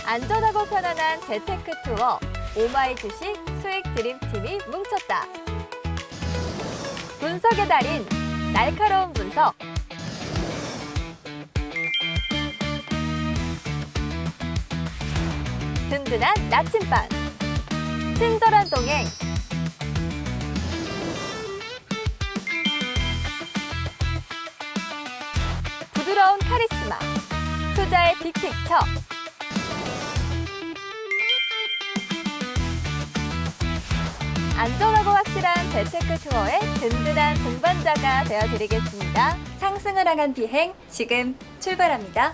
안전하고 편안한 재테크 투어 오마이 주식 수익 드림팀이 뭉쳤다. 분석의 달인 날카로운 분석. 든든한 나침반. 친절한 동행. 부드러운 카리스마. 투자의 빅픽처. 안전하고 확실한 재테크 투어의 든든한 동반자가 되어드리겠습니다. 상승을 향한 비행 지금 출발합니다.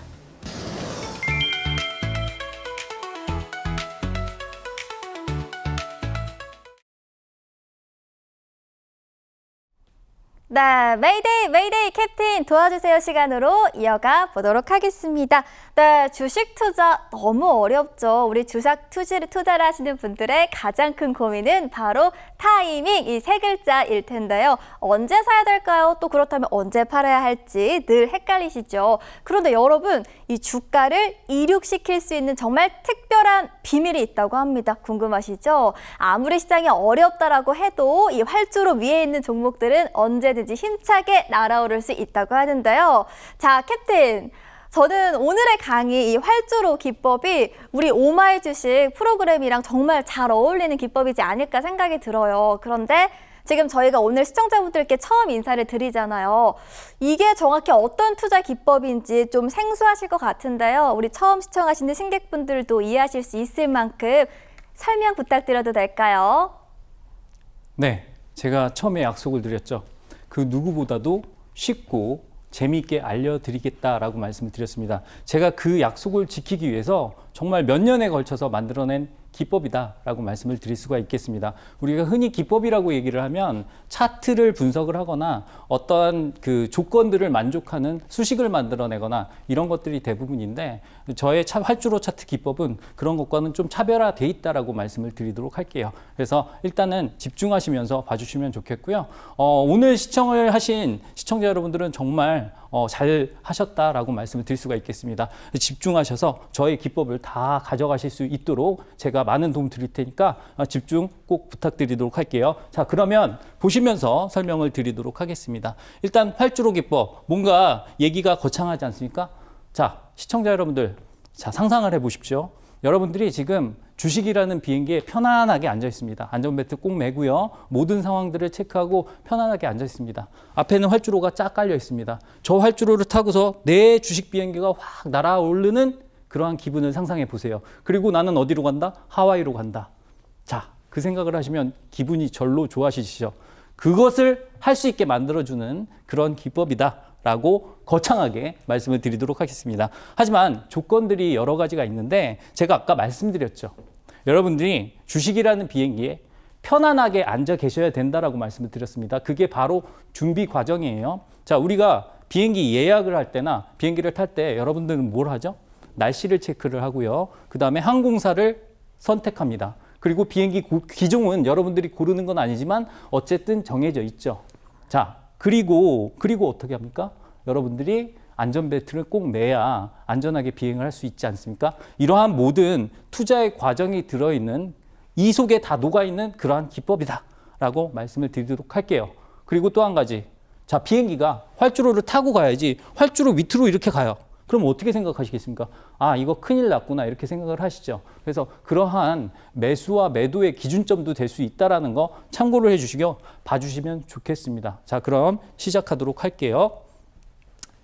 네, 메이데이 캡틴 도와주세요 시간으로 이어가 보도록 하겠습니다. 네, 주식 투자 너무 어렵죠. 우리 주식 투자를 하시는 분들의 가장 큰 고민은 바로 타이밍, 이 세 글자일 텐데요. 언제 사야 될까요? 또 그렇다면 언제 팔아야 할지 늘 헷갈리시죠. 그런데 여러분, 이 주가를 이륙시킬 수 있는 정말 특별한 비밀이 있다고 합니다. 궁금하시죠? 아무리 시장이 어렵다라고 해도 이 활주로 위에 있는 종목들은 언제든지 힘차게 날아오를 수 있다고 하는데요. 자, 캡틴. 저는 오늘의 강의 이 활주로 기법이 우리 오마이 주식 프로그램이랑 정말 잘 어울리는 기법이지 않을까 생각이 들어요. 그런데 지금 저희가 오늘 시청자분들께 처음 인사를 드리잖아요. 이게 정확히 어떤 투자 기법인지 좀 생소하실 것 같은데요. 우리 처음 시청하시는 승객분들도 이해하실 수 있을 만큼 설명 부탁드려도 될까요? 네, 제가 처음에 약속을 드렸죠. 그 누구보다도 쉽고 재미있게 알려드리겠다라고 말씀을 드렸습니다. 제가 그 약속을 지키기 위해서 정말 몇 년에 걸쳐서 만들어낸 기법이다라고 말씀을 드릴 수가 있겠습니다. 우리가 흔히 기법이라고 얘기를 하면 차트를 분석을 하거나 어떠한 그 조건들을 만족하는 수식을 만들어내거나 이런 것들이 대부분인데 저의 활주로 차트 기법은 그런 것과는 좀 차별화돼 있다라고 말씀을 드리도록 할게요. 그래서 일단은 집중하시면서 봐주시면 좋겠고요. 오늘 시청을 하신 시청자 여러분들은 정말 잘 하셨다라고 말씀을 드릴 수가 있겠습니다. 집중하셔서 저의 기법을 다 가져가실 수 있도록 제가 많은 도움 드릴 테니까 집중 꼭 부탁드리도록 할게요. 자, 그러면 보시면서 설명을 드리도록 하겠습니다. 일단 활주로 기법, 뭔가 얘기가 거창하지 않습니까? 자, 시청자 여러분들, 자, 상상을 해보십시오. 여러분들이 지금 주식이라는 비행기에 편안하게 앉아 있습니다. 안전벨트 꼭 매고요. 모든 상황들을 체크하고 편안하게 앉아 있습니다. 앞에는 활주로가 쫙 깔려 있습니다. 저 활주로를 타고서 내 주식 비행기가 확 날아오르는 그러한 기분을 상상해 보세요. 그리고 나는 어디로 간다? 하와이로 간다. 자, 그 생각을 하시면 기분이 절로 좋아지시죠. 그것을 할 수 있게 만들어주는 그런 기법이다 라고 거창하게 말씀을 드리도록 하겠습니다. 하지만 조건들이 여러 가지가 있는데 제가 아까 말씀드렸죠. 여러분들이 주식이라는 비행기에 편안하게 앉아 계셔야 된다라고 말씀을 드렸습니다. 그게 바로 준비 과정이에요. 자, 우리가 비행기 예약을 할 때나 비행기를 탈 때 여러분들은 뭘 하죠? 날씨를 체크를 하고요. 그 다음에 항공사를 선택합니다. 그리고 비행기 기종은 여러분들이 고르는 건 아니지만 어쨌든 정해져 있죠. 자, 그리고 어떻게 합니까? 여러분들이 안전벨트를 꼭 매야 안전하게 비행을 할 수 있지 않습니까? 이러한 모든 투자의 과정이 들어있는 이 속에 다 녹아있는 그러한 기법이다 라고 말씀을 드리도록 할게요. 그리고 또 한 가지. 자, 비행기가 활주로를 타고 가야지 활주로 밑으로 이렇게 가요. 그럼 어떻게 생각하시겠습니까? 아, 이거 큰일 났구나 이렇게 생각을 하시죠. 그래서 그러한 매수와 매도의 기준점도 될 수 있다는 거 참고를 해주시고 봐주시면 좋겠습니다. 자, 그럼 시작하도록 할게요.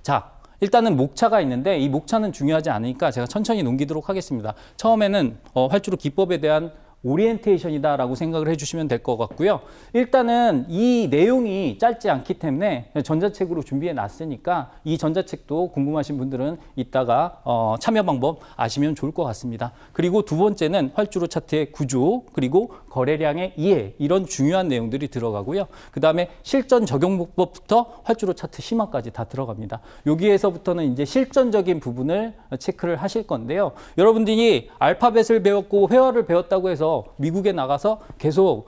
자, 일단은 목차가 있는데 이 목차는 중요하지 않으니까 제가 천천히 넘기도록 하겠습니다. 처음에는 활주로 기법에 대한 오리엔테이션이다라고 생각을 해주시면 될 것 같고요. 일단은 이 내용이 짧지 않기 때문에 전자책으로 준비해 놨으니까 이 전자책도 궁금하신 분들은 이따가 참여 방법 아시면 좋을 것 같습니다. 그리고 두 번째는 활주로 차트의 구조, 그리고 거래량의 이해, 이런 중요한 내용들이 들어가고요. 그 다음에 실전 적용법부터 활주로 차트 심화까지 다 들어갑니다. 여기에서부터는 이제 실전적인 부분을 체크를 하실 건데요. 여러분들이 알파벳을 배웠고 회화를 배웠다고 해서 나가서 미국에 나가서 계속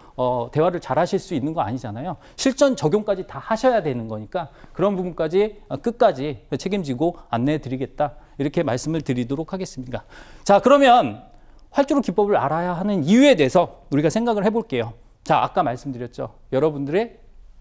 대화를 잘 하실 수 있는 거 아니잖아요. 실전 적용까지 다 하셔야 되는 거니까 그런 부분까지 끝까지 책임지고 안내해 드리겠다. 이렇게 말씀을 드리도록 하겠습니다. 자, 그러면 활주로 기법을 알아야 하는 이유에 대해서 우리가 생각을 해볼게요. 자, 아까 말씀드렸죠. 여러분들의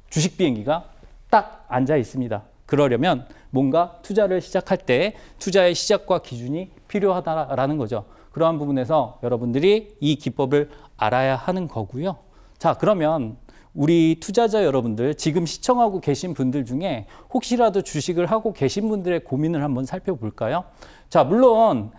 주식 비행기가 딱 앉아 있습니다. 그러려면 뭔가 투자를 시작할 때 투자의 시작과 기준이 필요하다라는 거죠. 그러한 부분에서 여러분들이 이 기법을 알아야 하는 거고요. 자, 그러면 우리 투자자 여러분들, 지금 시청하고 계신 분들 중에 혹시라도 주식을 하고 계신 분들의 고민을 한번 살펴볼까요? 자, 물론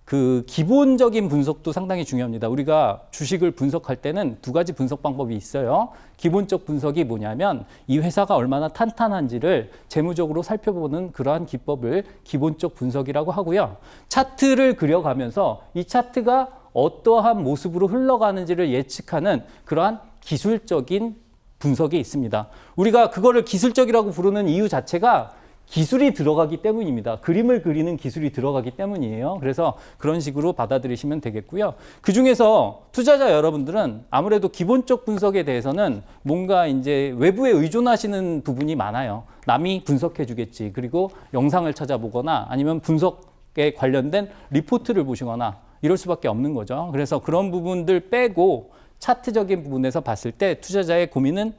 그 기본적인 분석도 상당히 중요합니다. 우리가 주식을 분석할 때는 두 가지 분석 방법이 있어요. 기본적 분석이 뭐냐면 이 회사가 얼마나 탄탄한지를 재무적으로 살펴보는 그러한 기법을 기본적 분석이라고 하고요. 차트를 그려가면서 이 차트가 어떠한 모습으로 흘러가는지를 예측하는 그러한 기술적인 분석이 있습니다. 우리가 그거를 기술적이라고 부르는 이유 자체가 기술이 들어가기 때문입니다. 그림을 그리는 기술이 들어가기 때문이에요. 그래서 그런 식으로 받아들이시면 되겠고요. 그중에서 투자자 여러분들은 아무래도 기본적 분석에 대해서는 뭔가 이제 외부에 의존하시는 부분이 많아요. 남이 분석해 주겠지. 그리고 영상을 찾아보거나 아니면 분석에 관련된 리포트를 보시거나 이럴 수밖에 없는 거죠. 그래서 그런 부분들 빼고 차트적인 부분에서 봤을 때 투자자의 고민은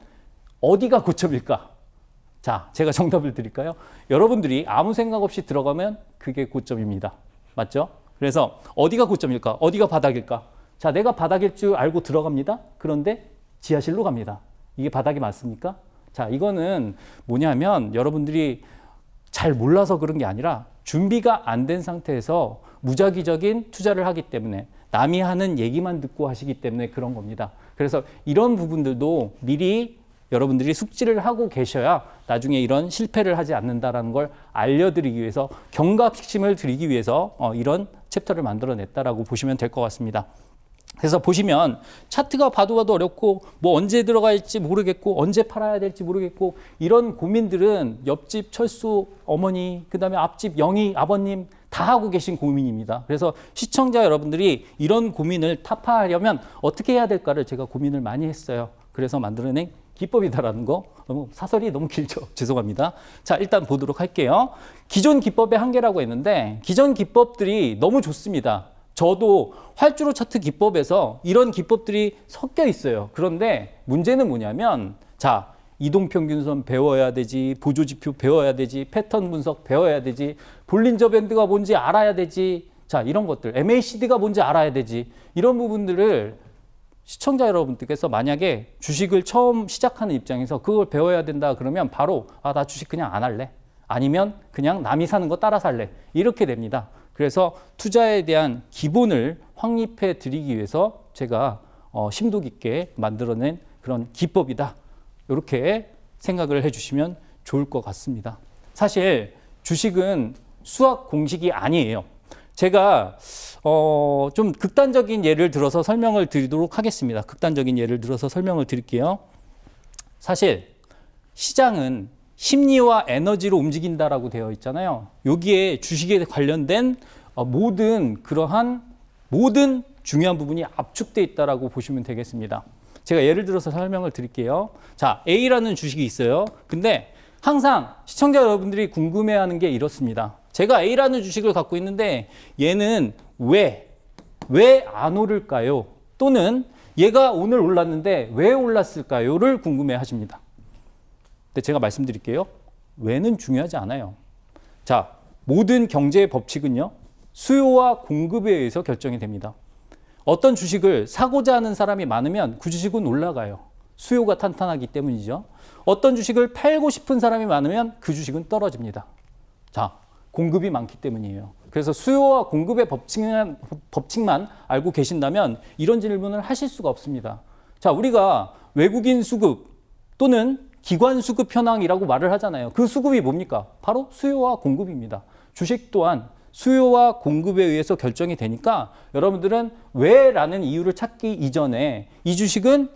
어디가 고점일까? 자, 제가 정답을 드릴까요? 여러분들이 아무 생각 없이 들어가면 그게 고점입니다. 맞죠? 그래서 어디가 고점일까? 어디가 바닥일까? 자, 내가 바닥일 줄 알고 들어갑니다. 그런데 지하실로 갑니다. 이게 바닥이 맞습니까? 자, 이거는 뭐냐면 여러분들이 잘 몰라서 그런 게 아니라 준비가 안 된 상태에서 무작위적인 투자를 하기 때문에 남이 하는 얘기만 듣고 하시기 때문에 그런 겁니다. 그래서 이런 부분들도 미리 여러분들이 숙지를 하고 계셔야 나중에 이런 실패를 하지 않는다라는 걸 알려드리기 위해서 경각심을 드리기 위해서 이런 챕터를 만들어냈다라고 보시면 될 것 같습니다. 그래서 보시면 차트가 봐도 어렵고 뭐 언제 들어갈지 모르겠고 언제 팔아야 될지 모르겠고 이런 고민들은 옆집 철수 어머니 그다음에 앞집 영희 아버님 다 하고 계신 고민입니다. 그래서 시청자 여러분들이 이런 고민을 타파하려면 어떻게 해야 될까를 제가 고민을 많이 했어요. 그래서 만들어낸 기법이다라는 거 사설이 너무 길죠. 죄송합니다. 자, 일단 보도록 할게요. 기존 기법의 한계라고 했는데 기존 기법들이 너무 좋습니다. 저도 활주로 차트 기법에서 이런 기법들이 섞여 있어요. 그런데 문제는 뭐냐면 자, 이동평균선 배워야 되지, 보조지표 배워야 되지, 패턴 분석 배워야 되지, 볼린저 밴드가 뭔지 알아야 되지, 자, 이런 것들, MACD가 뭔지 알아야 되지, 이런 부분들을 시청자 여러분들께서 만약에 주식을 처음 시작하는 입장에서 그걸 배워야 된다 그러면 바로 나 주식 그냥 안 할래. 아니면 그냥 남이 사는 거 따라 살래. 이렇게 됩니다. 그래서 투자에 대한 기본을 확립해 드리기 위해서 제가 심도 깊게 만들어낸 그런 기법이다. 이렇게 생각을 해주시면 좋을 것 같습니다. 사실 주식은 수학 공식이 아니에요. 제가 좀 극단적인 예를 들어서 설명을 드리도록 하겠습니다. 극단적인 예를 들어서 설명을 드릴게요. 사실 시장은 심리와 에너지로 움직인다라고 되어 있잖아요. 여기에 주식에 관련된 그러한 모든 중요한 부분이 압축되어 있다라고 보시면 되겠습니다. 제가 예를 들어서 설명을 드릴게요. 자, A라는 주식이 있어요. 근데 항상 시청자 여러분들이 궁금해하는 게 이렇습니다. 제가 A라는 주식을 갖고 있는데 얘는 왜 안 오를까요? 또는 얘가 오늘 올랐는데 왜 올랐을까요?를 궁금해 하십니다. 근데 제가 말씀드릴게요. 왜는 중요하지 않아요. 자, 모든 경제의 법칙은요, 수요와 공급에 의해서 결정이 됩니다. 어떤 주식을 사고자 하는 사람이 많으면 그 주식은 올라가요. 수요가 탄탄하기 때문이죠. 어떤 주식을 팔고 싶은 사람이 많으면 그 주식은 떨어집니다. 자, 공급이 많기 때문이에요. 그래서 수요와 공급의 법칙만 알고 계신다면 이런 질문을 하실 수가 없습니다. 자, 우리가 외국인 수급 또는 기관 수급 현황이라고 말을 하잖아요. 그 수급이 뭡니까? 바로 수요와 공급입니다. 주식 또한 수요와 공급에 의해서 결정이 되니까 여러분들은 왜라는 이유를 찾기 이전에 이 주식은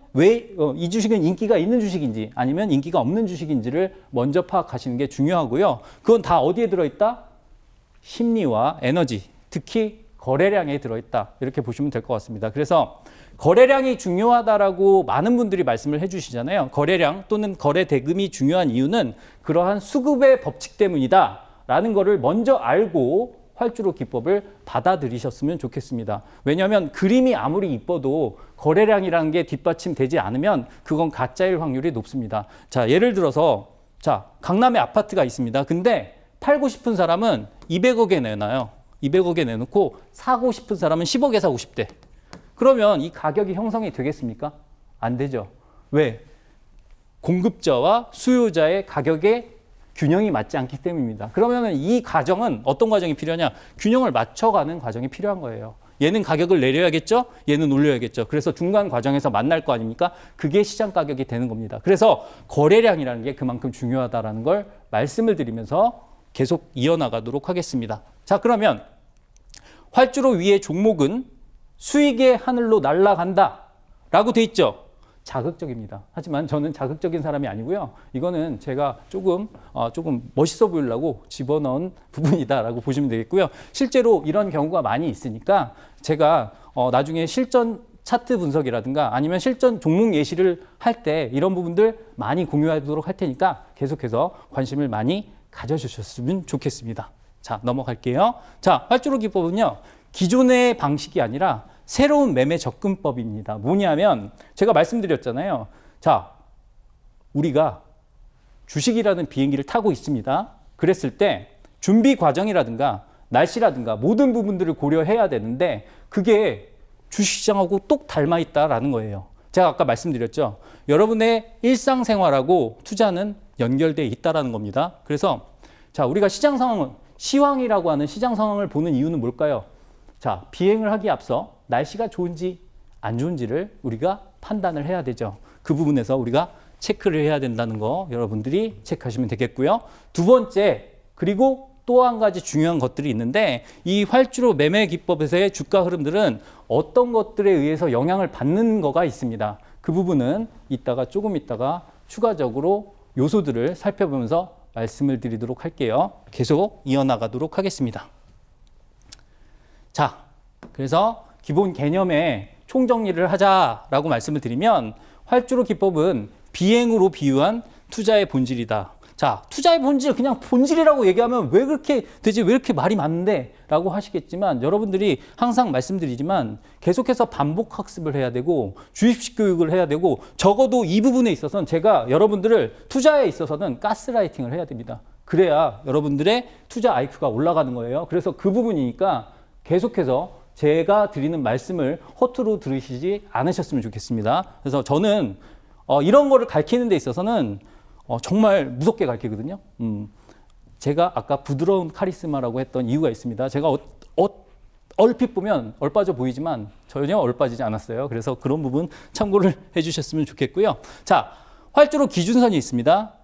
이 주식은 인기가 있는 주식인지 아니면 인기가 없는 주식인지를 먼저 파악하시는 게 중요하고요. 그건 다 어디에 들어있다? 심리와 에너지, 특히 거래량에 들어있다. 이렇게 보시면 될 것 같습니다. 그래서 거래량이 중요하다라고 많은 분들이 말씀을 해주시잖아요. 거래량 또는 거래 대금이 중요한 이유는 그러한 수급의 법칙 때문이다 라는 거를 먼저 알고 활주로 기법을 받아들이셨으면 좋겠습니다. 왜냐하면 그림이 아무리 이뻐도 거래량이라는 게 뒷받침되지 않으면 그건 가짜일 확률이 높습니다. 자, 예를 들어서 자, 강남에 아파트가 있습니다. 근데 팔고 싶은 사람은 200억에 내놔요. 200억에 내놓고 사고 싶은 사람은 10억에 사고 싶대. 그러면 이 가격이 형성이 되겠습니까? 안 되죠. 왜? 공급자와 수요자의 가격의 균형이 맞지 않기 때문입니다. 그러면 이 과정은 어떤 과정이 필요하냐? 균형을 맞춰가는 과정이 필요한 거예요. 얘는 가격을 내려야겠죠? 얘는 올려야겠죠. 그래서 중간 과정에서 만날 거 아닙니까? 그게 시장 가격이 되는 겁니다. 그래서 거래량이라는 게 그만큼 중요하다는 걸 말씀을 드리면서 계속 이어나가도록 하겠습니다. 자, 그러면 활주로 위의 종목은 수익의 하늘로 날아간다 라고 돼 있죠. 자극적입니다. 하지만 저는 자극적인 사람이 아니고요. 이거는 제가 조금 멋있어 보이려고 집어넣은 부분이다라고 보시면 되겠고요. 실제로 이런 경우가 많이 있으니까 제가 나중에 실전 차트 분석이라든가 아니면 실전 종목 예시를 할 때 이런 부분들 많이 공유하도록 할 테니까 계속해서 관심을 많이 가져주셨으면 좋겠습니다. 자, 넘어갈게요. 자, 활주로 기법은요. 기존의 방식이 아니라 새로운 매매 접근법입니다. 뭐냐면 제가 말씀드렸잖아요. 자, 우리가 주식이라는 비행기를 타고 있습니다. 그랬을 때 준비 과정이라든가 날씨라든가 모든 부분들을 고려해야 되는데 그게 주식시장하고 똑 닮아 있다라는 거예요. 제가 아까 말씀드렸죠. 여러분의 일상생활하고 투자는 연결되어 있다라는 겁니다. 그래서 자, 우리가 시장 상황은 시황이라고 하는 시장 상황을 보는 이유는 뭘까요? 자, 비행을 하기에 앞서 날씨가 좋은지 안 좋은지를 우리가 판단을 해야 되죠. 그 부분에서 우리가 체크를 해야 된다는 거 여러분들이 체크하시면 되겠고요. 두 번째, 그리고 또 한 가지 중요한 것들이 있는데 이 활주로 매매 기법에서의 주가 흐름들은 어떤 것들에 의해서 영향을 받는 거가 있습니다. 그 부분은 조금 있다가 추가적으로 요소들을 살펴보면서 말씀을 드리도록 할게요. 계속 이어나가도록 하겠습니다. 자, 그래서 기본 개념의 총정리를 하자라고 말씀을 드리면 활주로 기법은 비행으로 비유한 투자의 본질이다. 자, 투자의 본질, 그냥 본질이라고 얘기하면 왜 그렇게 되지? 왜 이렇게 말이 많은데? 라고 하시겠지만 여러분들이 항상 말씀드리지만 계속해서 반복 학습을 해야 되고 주입식 교육을 해야 되고 적어도 이 부분에 있어서는 제가 여러분들을 투자에 있어서는 가스라이팅을 해야 됩니다. 그래야 여러분들의 투자 IQ가 올라가는 거예요. 그래서 그 부분이니까 계속해서 제가 드리는 말씀을 허투루 들으시지 않으셨으면 좋겠습니다. 그래서 저는 이런 거를 가르치는 데 있어서는 정말 무섭게 가르치거든요. 제가 아까 부드러운 카리스마라고 했던 이유가 있습니다. 제가 얼핏 보면 얼빠져 보이지만 전혀 얼빠지지 않았어요. 그래서 그런 부분 참고를 해주셨으면 좋겠고요. 자, 활주로 기준선이 있습니다.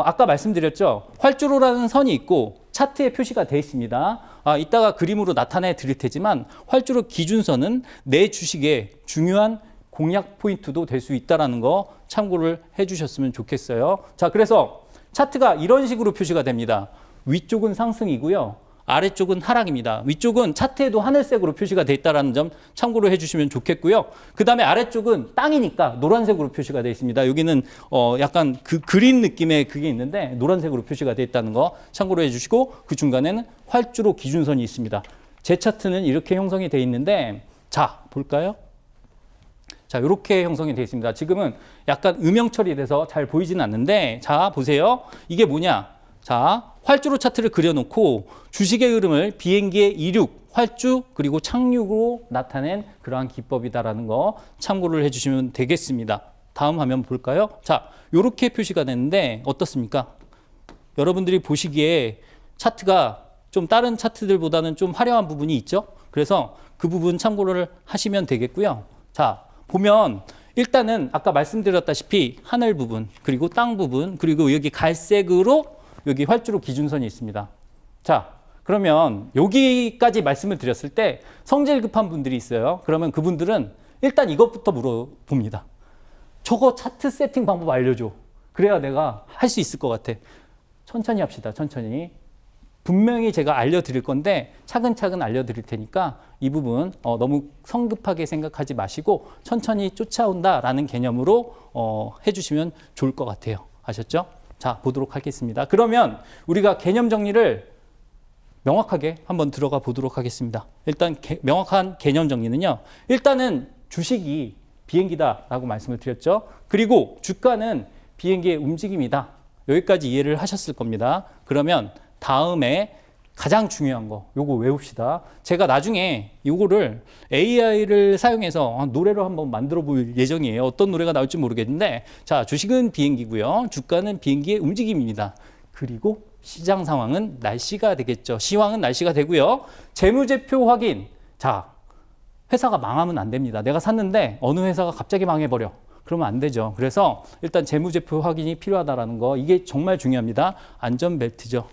아까 말씀드렸죠. 활주로라는 선이 있고 차트에 표시가 되어 있습니다. 이따가 그림으로 나타내 드릴 테지만 활주로 기준선은 내 주식의 중요한 공략 포인트도 될 수 있다는 거 참고를 해주셨으면 좋겠어요. 자, 그래서 차트가 이런 식으로 표시가 됩니다. 위쪽은 상승이고요. 아래쪽은 하락입니다. 위쪽은 차트에도 하늘색으로 표시가 되어 있다는 점 참고로 해주시면 좋겠고요. 그 다음에 아래쪽은 땅이니까 노란색으로 표시가 되어 있습니다. 여기는 약간 그 그린 느낌의 그게 있는데 노란색으로 표시가 되어 있다는 거 참고로 해주시고 그 중간에는 활주로 기준선이 있습니다. 제 차트는 이렇게 형성이 되어 있는데 자, 볼까요? 자, 이렇게 형성이 되어 있습니다. 지금은 약간 음영 처리돼서 잘 보이지는 않는데 자, 보세요. 이게 뭐냐? 자, 활주로 차트를 그려놓고 주식의 흐름을 비행기의 이륙, 활주 그리고 착륙으로 나타낸 그러한 기법이다라는 거 참고를 해주시면 되겠습니다. 다음 화면 볼까요? 자, 이렇게 표시가 됐는데 어떻습니까? 여러분들이 보시기에 차트가 좀 다른 차트들보다는 좀 화려한 부분이 있죠? 그래서 그 부분 참고를 하시면 되겠고요. 자, 보면 일단은 아까 말씀드렸다시피 하늘 부분, 그리고 땅 부분, 그리고 여기 갈색으로 여기 활주로 기준선이 있습니다. 자, 그러면 여기까지 말씀을 드렸을 때 성질 급한 분들이 있어요. 그러면 그분들은 일단 이것부터 물어봅니다. 저거 차트 세팅 방법 알려줘. 그래야 내가 할 수 있을 것 같아. 천천히 합시다. 천천히. 분명히 제가 알려드릴 건데 차근차근 알려드릴 테니까 이 부분 너무 성급하게 생각하지 마시고 천천히 쫓아온다라는 개념으로 해주시면 좋을 것 같아요. 아셨죠? 자, 보도록 하겠습니다. 그러면 우리가 개념 정리를 명확하게 한번 들어가 보도록 하겠습니다. 일단 명확한 개념 정리는요. 일단은 주식이 비행기다라고 말씀을 드렸죠. 그리고 주가는 비행기의 움직임이다. 여기까지 이해를 하셨을 겁니다. 그러면 다음에 가장 중요한 거 요거 외웁시다. 제가 나중에 요거를 AI를 사용해서 노래로 한번 만들어 볼 예정이에요. 어떤 노래가 나올지 모르겠는데 자, 주식은 비행기고요. 주가는 비행기의 움직임입니다. 그리고 시장 상황은 날씨가 되겠죠. 시황은 날씨가 되고요. 재무제표 확인. 자, 회사가 망하면 안 됩니다. 내가 샀는데 어느 회사가 갑자기 망해버려. 그러면 안 되죠. 그래서 일단 재무제표 확인이 필요하다라는 거 이게 정말 중요합니다. 안전벨트죠.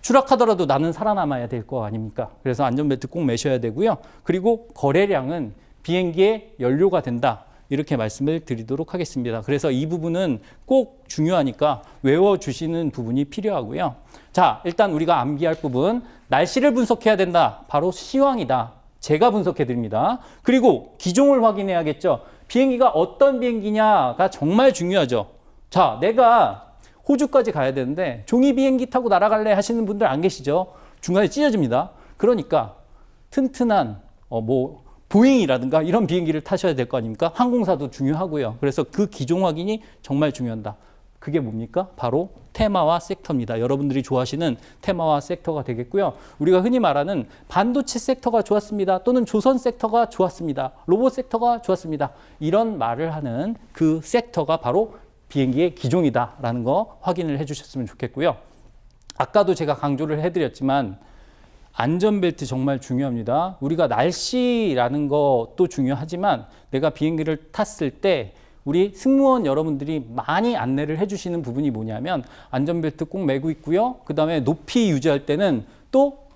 추락하더라도 나는 살아남아야 될 거 아닙니까? 그래서 안전벨트 꼭 매셔야 되고요. 그리고 거래량은 비행기의 연료가 된다. 이렇게 말씀을 드리도록 하겠습니다. 그래서 이 부분은 꼭 중요하니까 외워주시는 부분이 필요하고요. 자, 일단 우리가 암기할 부분 날씨를 분석해야 된다. 바로 시황이다. 제가 분석해 드립니다. 그리고 기종을 확인해야겠죠. 비행기가 어떤 비행기냐가 정말 중요하죠. 자, 내가 호주까지 가야 되는데 종이 비행기 타고 날아갈래 하시는 분들 안 계시죠? 중간에 찢어집니다. 그러니까 튼튼한 보잉이라든가 이런 비행기를 타셔야 될 거 아닙니까? 항공사도 중요하고요. 그래서 그 기종 확인이 정말 중요하다. 그게 뭡니까? 바로 테마와 섹터입니다. 여러분들이 좋아하시는 테마와 섹터가 되겠고요. 우리가 흔히 말하는 반도체 섹터가 좋았습니다. 또는 조선 섹터가 좋았습니다. 로봇 섹터가 좋았습니다. 이런 말을 하는 그 섹터가 바로 비행기의 기종이다라는 거 확인을 해주셨으면 좋겠고요. 아까도 제가 강조를 해드렸지만 안전벨트 정말 중요합니다. 우리가 날씨라는 것도 중요하지만 내가 비행기를 탔을 때 우리 승무원 여러분들이 많이 안내를 해주시는 부분이 뭐냐면 안전벨트 꼭 매고 있고요. 그 다음에 높이 유지할 때는 또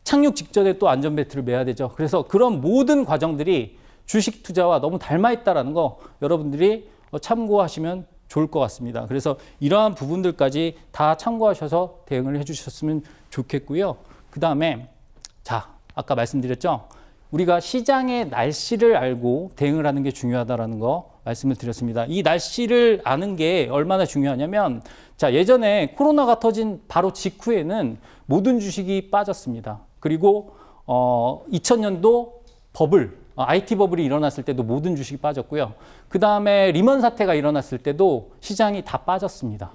착륙 직전에 또 안전벨트를 매야 되죠. 그래서 그런 모든 과정들이 주식 투자와 너무 닮아 있다는 거 여러분들이 참고하시면 좋을 것 같습니다. 그래서 이러한 부분들까지 다 참고하셔서 대응을 해주셨으면 좋겠고요. 그 다음에 자, 아까 말씀드렸죠. 우리가 시장의 날씨를 알고 대응을 하는 게 중요하다는 거 말씀을 드렸습니다. 이 날씨를 아는 게 얼마나 중요하냐면 자, 예전에 코로나가 터진 바로 직후에는 모든 주식이 빠졌습니다. 그리고 2000년도 IT 버블이 일어났을 때도 모든 주식이 빠졌고요. 그 다음에 리먼 사태가 일어났을 때도 시장이 다 빠졌습니다.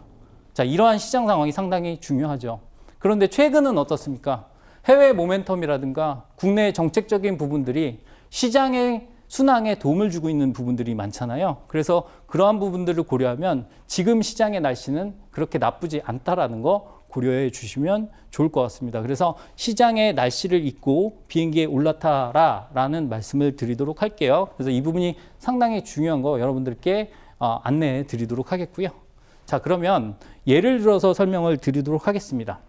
자, 이러한 시장 상황이 상당히 중요하죠. 그런데 최근은 어떻습니까? 해외 모멘텀이라든가 국내 정책적인 부분들이 시장의 순항에 도움을 주고 있는 부분들이 많잖아요. 그래서 그러한 부분들을 고려하면 지금 시장의 날씨는 그렇게 나쁘지 않다라는 거 고려해 주시면 좋을 것 같습니다. 그래서 시장의 날씨를 잊고 비행기에 올라타라라는 말씀을 드리도록 할게요. 그래서 이 부분이 상당히 중요한 거 여러분들께 안내해 드리도록 하겠고요. 자, 그러면 예를 들어서 설명을 드리도록 하겠습니다.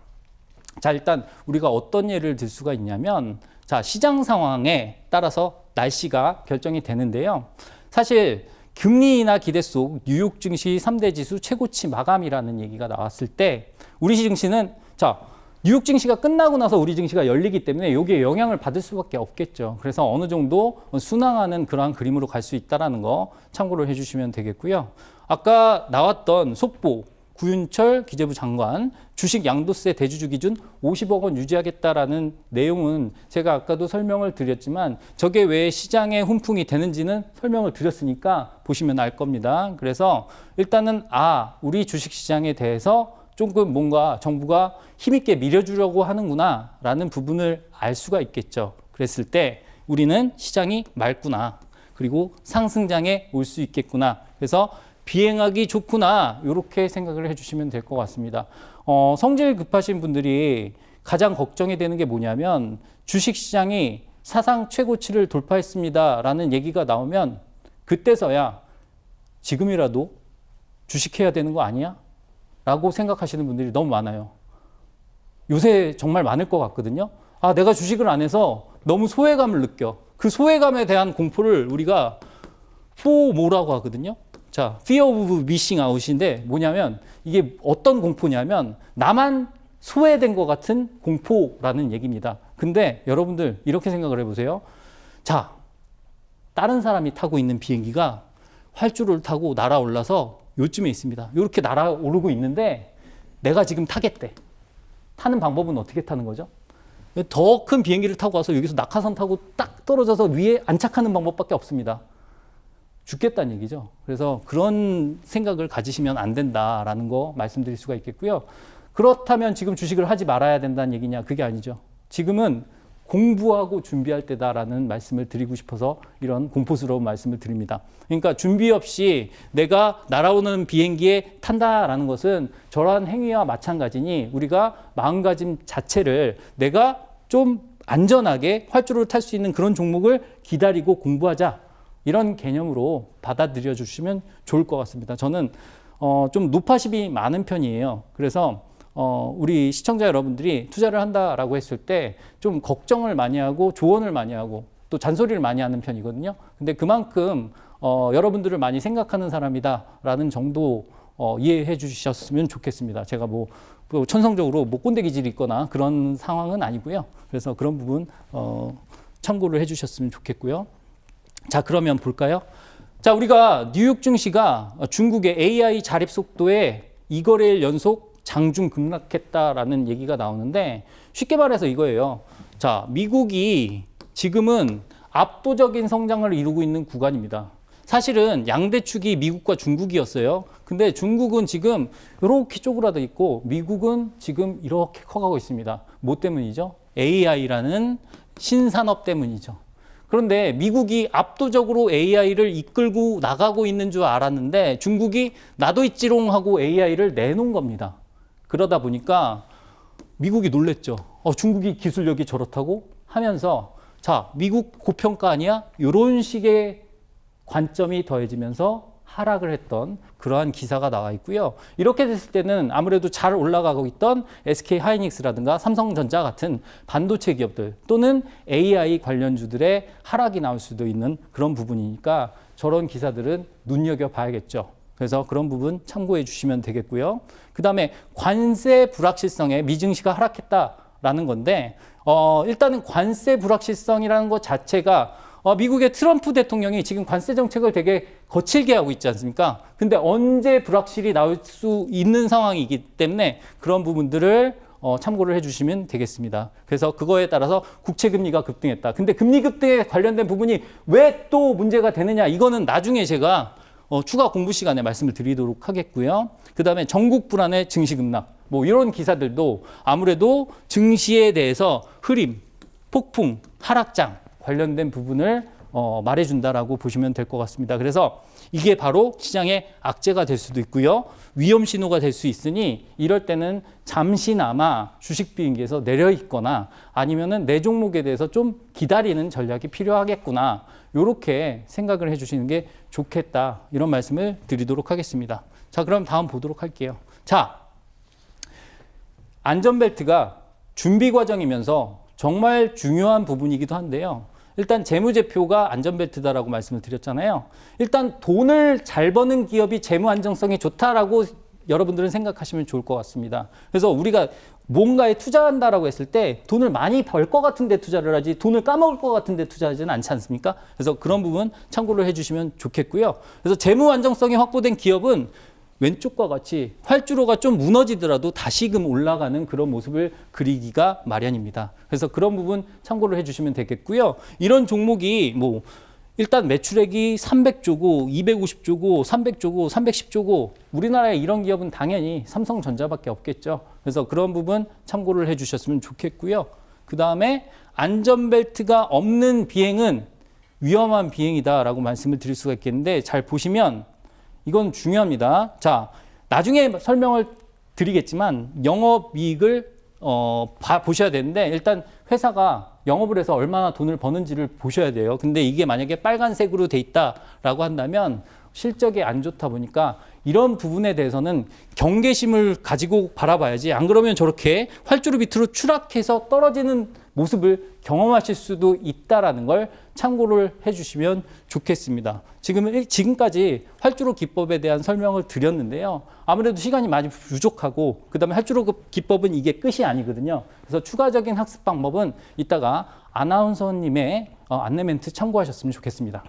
자, 일단 우리가 어떤 예를 들 수가 있냐면 자, 시장 상황에 따라서 날씨가 결정이 되는데요. 사실 금리 인하 기대 속 뉴욕 증시 3대 지수 최고치 마감이라는 얘기가 나왔을 때 우리 증시는 자, 뉴욕 증시가 끝나고 나서 우리 증시가 열리기 때문에 여기에 영향을 받을 수밖에 없겠죠. 그래서 어느 정도 순항하는 그러한 그림으로 갈 수 있다는 거 참고를 해주시면 되겠고요. 아까 나왔던 속보 구윤철 기재부 장관 주식 양도세 대주주 기준 50억 원 유지하겠다라는 내용은 제가 아까도 설명을 드렸지만 저게 왜 시장에 훈풍이 되는지는 설명을 드렸으니까 보시면 알 겁니다. 그래서 일단은 우리 주식 시장에 대해서 조금 뭔가 정부가 힘있게 밀어주려고 하는구나 라는 부분을 알 수가 있겠죠. 그랬을 때 우리는 시장이 맑구나. 그리고 상승장에 올 수 있겠구나. 그래서 비행하기 좋구나. 이렇게 생각을 해주시면 될 것 같습니다. 성질 급하신 분들이 가장 걱정이 되는 게 뭐냐면 주식시장이 사상 최고치를 돌파했습니다. 라는 얘기가 나오면 그때서야 지금이라도 주식해야 되는 거 아니야? 라고 생각하시는 분들이 너무 많아요. 요새 정말 많을 것 같거든요. 내가 주식을 안 해서 너무 소외감을 느껴. 그 소외감에 대한 공포를 우리가 FOMO라고 하거든요. 자, Fear of Missing Out인데 뭐냐면 이게 어떤 공포냐면 나만 소외된 것 같은 공포라는 얘기입니다. 근데 여러분들 이렇게 생각을 해보세요. 자, 다른 사람이 타고 있는 비행기가 활주로를 타고 날아올라서 요쯤에 있습니다. 이렇게 날아오르고 있는데 내가 지금 타겠대. 타는 방법은 어떻게 타는 거죠? 더 큰 비행기를 타고 와서 여기서 낙하산 타고 딱 떨어져서 위에 안착하는 방법밖에 없습니다. 죽겠다는 얘기죠. 그래서 그런 생각을 가지시면 안 된다라는 거 말씀드릴 수가 있겠고요. 그렇다면 지금 주식을 하지 말아야 된다는 얘기냐? 그게 아니죠. 지금은 공부하고 준비할 때다라는 말씀을 드리고 싶어서 이런 공포스러운 말씀을 드립니다. 그러니까 준비 없이 내가 날아오는 비행기에 탄다라는 것은 저러한 행위와 마찬가지니 우리가 마음가짐 자체를 내가 좀 안전하게 활주로를 탈 수 있는 그런 종목을 기다리고 공부하자. 이런 개념으로 받아들여 주시면 좋을 것 같습니다. 저는 좀 노파십이 많은 편이에요. 그래서 우리 시청자 여러분들이 투자를 한다라고 했을 때 좀 걱정을 많이 하고 조언을 많이 하고 또 잔소리를 많이 하는 편이거든요. 근데 그만큼 여러분들을 많이 생각하는 사람이다라는 정도 이해해 주셨으면 좋겠습니다. 제가 뭐 천성적으로 뭐 꼰대 기질이 있거나 그런 상황은 아니고요. 그래서 그런 부분 참고를 해 주셨으면 좋겠고요. 자, 그러면 볼까요? 자, 우리가 뉴욕 증시가 중국의 AI 자립 속도에 2거래일 연속 장중 급락했다라는 얘기가 나오는데 쉽게 말해서 이거예요. 자, 미국이 지금은 압도적인 성장을 이루고 있는 구간입니다. 사실은 양대축이 미국과 중국이었어요. 근데 중국은 지금 이렇게 쪼그라져 있고 미국은 지금 이렇게 커가고 있습니다. 뭐 때문이죠? AI라는 신산업 때문이죠. 그런데 미국이 압도적으로 AI를 이끌고 나가고 있는 줄 알았는데 중국이 나도 있지롱 하고 AI를 내놓은 겁니다. 그러다 보니까 미국이 놀랬죠. 중국이 기술력이 저렇다고 하면서 자, 미국 고평가 아니야? 이런 식의 관점이 더해지면서 하락을 했던 그러한 기사가 나와 있고요. 이렇게 됐을 때는 아무래도 잘 올라가고 있던 SK 하이닉스라든가 삼성전자 같은 반도체 기업들 또는 AI 관련주들의 하락이 나올 수도 있는 그런 부분이니까 저런 기사들은 눈여겨봐야겠죠. 그래서 그런 부분 참고해 주시면 되겠고요. 그 다음에 관세 불확실성에 미증시가 하락했다라는 건데 일단은 관세 불확실성이라는 것 자체가 미국의 트럼프 대통령이 지금 관세 정책을 되게 거칠게 하고 있지 않습니까? 근데 언제 불확실이 나올 수 있는 상황이기 때문에 그런 부분들을 참고를 해주시면 되겠습니다. 그래서 그거에 따라서 국채금리가 급등했다. 근데 금리 급등에 관련된 부분이 왜 또 문제가 되느냐? 이거는 나중에 제가 추가 공부 시간에 말씀을 드리도록 하겠고요. 그 다음에 전국 불안의 증시 급락. 뭐 이런 기사들도 아무래도 증시에 대해서 흐림, 폭풍, 하락장 관련된 부분을 말해준다라고 보시면 될 것 같습니다. 그래서 이게 바로 시장의 악재가 될 수도 있고요. 위험 신호가 될 수 있으니 이럴 때는 잠시나마 주식 비행기에서 내려 있거나 아니면은 내 종목에 대해서 좀 기다리는 전략이 필요하겠구나. 이렇게 생각을 해주시는 게 좋겠다. 이런 말씀을 드리도록 하겠습니다. 자, 그럼 다음 보도록 할게요. 자, 안전벨트가 준비 과정이면서 정말 중요한 부분이기도 한데요. 일단 재무제표가 안전벨트다라고 말씀을 드렸잖아요. 일단 돈을 잘 버는 기업이 재무 안정성이 좋다라고 여러분들은 생각하시면 좋을 것 같습니다. 그래서 우리가 뭔가에 투자한다라고 했을 때 돈을 많이 벌 것 같은데 투자를 하지 돈을 까먹을 것 같은데 투자하지는 않지 않습니까? 그래서 그런 부분 참고를 해주시면 좋겠고요. 그래서 재무 안정성이 확보된 기업은 왼쪽과 같이 활주로가 좀 무너지더라도 다시금 올라가는 그런 모습을 그리기가 마련입니다. 그래서 그런 부분 참고를 해주시면 되겠고요. 이런 종목이 뭐 일단 매출액이 300조고 250조고 300조고 310조고 우리나라에 이런 기업은 당연히 삼성전자밖에 없겠죠. 그래서 그런 부분 참고를 해주셨으면 좋겠고요. 그 다음에 안전벨트가 없는 비행은 위험한 비행이다라고 말씀을 드릴 수가 있겠는데 잘 보시면 이건 중요합니다. 자, 나중에 설명을 드리겠지만 영업이익을 보셔야 되는데 일단 회사가 영업을 해서 얼마나 돈을 버는지를 보셔야 돼요. 근데 이게 만약에 빨간색으로 돼 있다라고 한다면 실적이 안 좋다 보니까 이런 부분에 대해서는 경계심을 가지고 바라봐야지, 안 그러면 저렇게 활주로 밑으로 추락해서 떨어지는 모습을 경험하실 수도 있다라는 걸 참고를 해주시면 좋겠습니다. 지금까지 활주로 기법에 대한 설명을 드렸는데요. 아무래도 시간이 많이 부족하고 그다음에 활주로 기법은 이게 끝이 아니거든요. 그래서 추가적인 학습 방법은 이따가 아나운서님의 안내 멘트 참고하셨으면 좋겠습니다.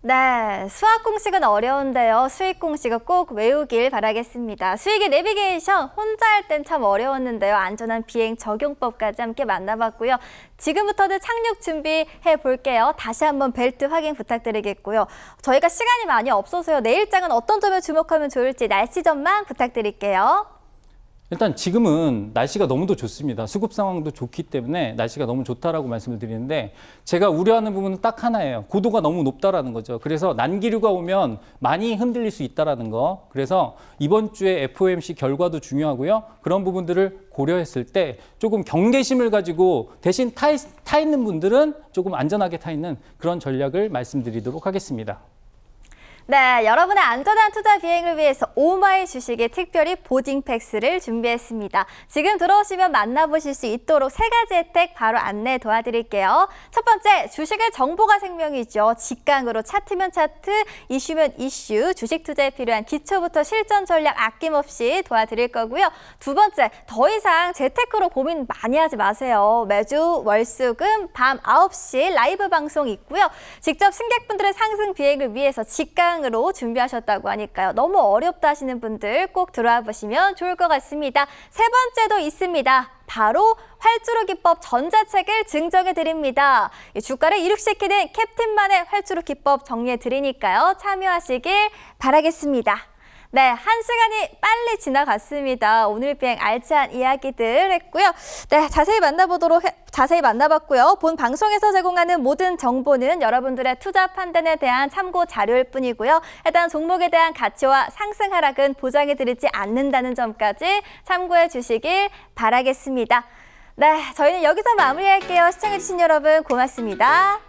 네, 수학 공식은 어려운데요. 수익 공식은 꼭 외우길 바라겠습니다. 수익의 내비게이션 혼자 할 땐 참 어려웠는데요. 안전한 비행 적용법까지 함께 만나봤고요. 지금부터는 착륙 준비해 볼게요. 다시 한번 벨트 확인 부탁드리겠고요. 저희가 시간이 많이 없어서요. 내일장은 어떤 점에 주목하면 좋을지 날씨 전망 부탁드릴게요. 일단 지금은 날씨가 너무도 좋습니다. 수급 상황도 좋기 때문에 날씨가 너무 좋다라고 말씀을 드리는데, 제가 우려하는 부분은 딱 하나예요. 고도가 너무 높다라는 거죠. 그래서 난기류가 오면 많이 흔들릴 수 있다라는 거. 그래서 이번 주에 FOMC 결과도 중요하고요. 그런 부분들을 고려했을 때 조금 경계심을 가지고 대신 타 있는 분들은 조금 안전하게 타 있는 그런 전략을 말씀드리도록 하겠습니다. 네, 여러분의 안전한 투자 비행을 위해서 오마이 주식에 특별히 보딩 팩스를 준비했습니다. 지금 들어오시면 만나보실 수 있도록 3가지 혜택 바로 안내 도와드릴게요. 첫 번째, 주식의 정보가 생명이죠. 직강으로 차트면 차트, 이슈면 이슈, 주식 투자에 필요한 기초부터 실전 전략 아낌없이 도와드릴 거고요. 두 번째, 더 이상 재테크로 고민 많이 하지 마세요. 매주 월수금 밤 9시 라이브 방송 있고요. 직접 승객분들의 상승 비행을 위해서 직강 으로 준비하셨다고 하니까요. 너무 어렵다 하시는 분들 꼭 들어와 보시면 좋을 것 같습니다. 세 번째도 있습니다. 바로 활주로 기법 전자책을 증정해 드립니다. 주가를 이륙시키는 캡틴만의 활주로 기법 정리해 드리니까요. 참여하시길 바라겠습니다. 네, 1시간이 빨리 지나갔습니다. 오늘 비행 알찬 이야기들 했고요. 네, 자세히 만나봤고요. 본 방송에서 제공하는 모든 정보는 여러분들의 투자 판단에 대한 참고 자료일 뿐이고요. 해당 종목에 대한 가치와 상승 하락은 보장해드리지 않는다는 점까지 참고해 주시길 바라겠습니다. 네, 저희는 여기서 마무리할게요. 시청해주신 여러분 고맙습니다.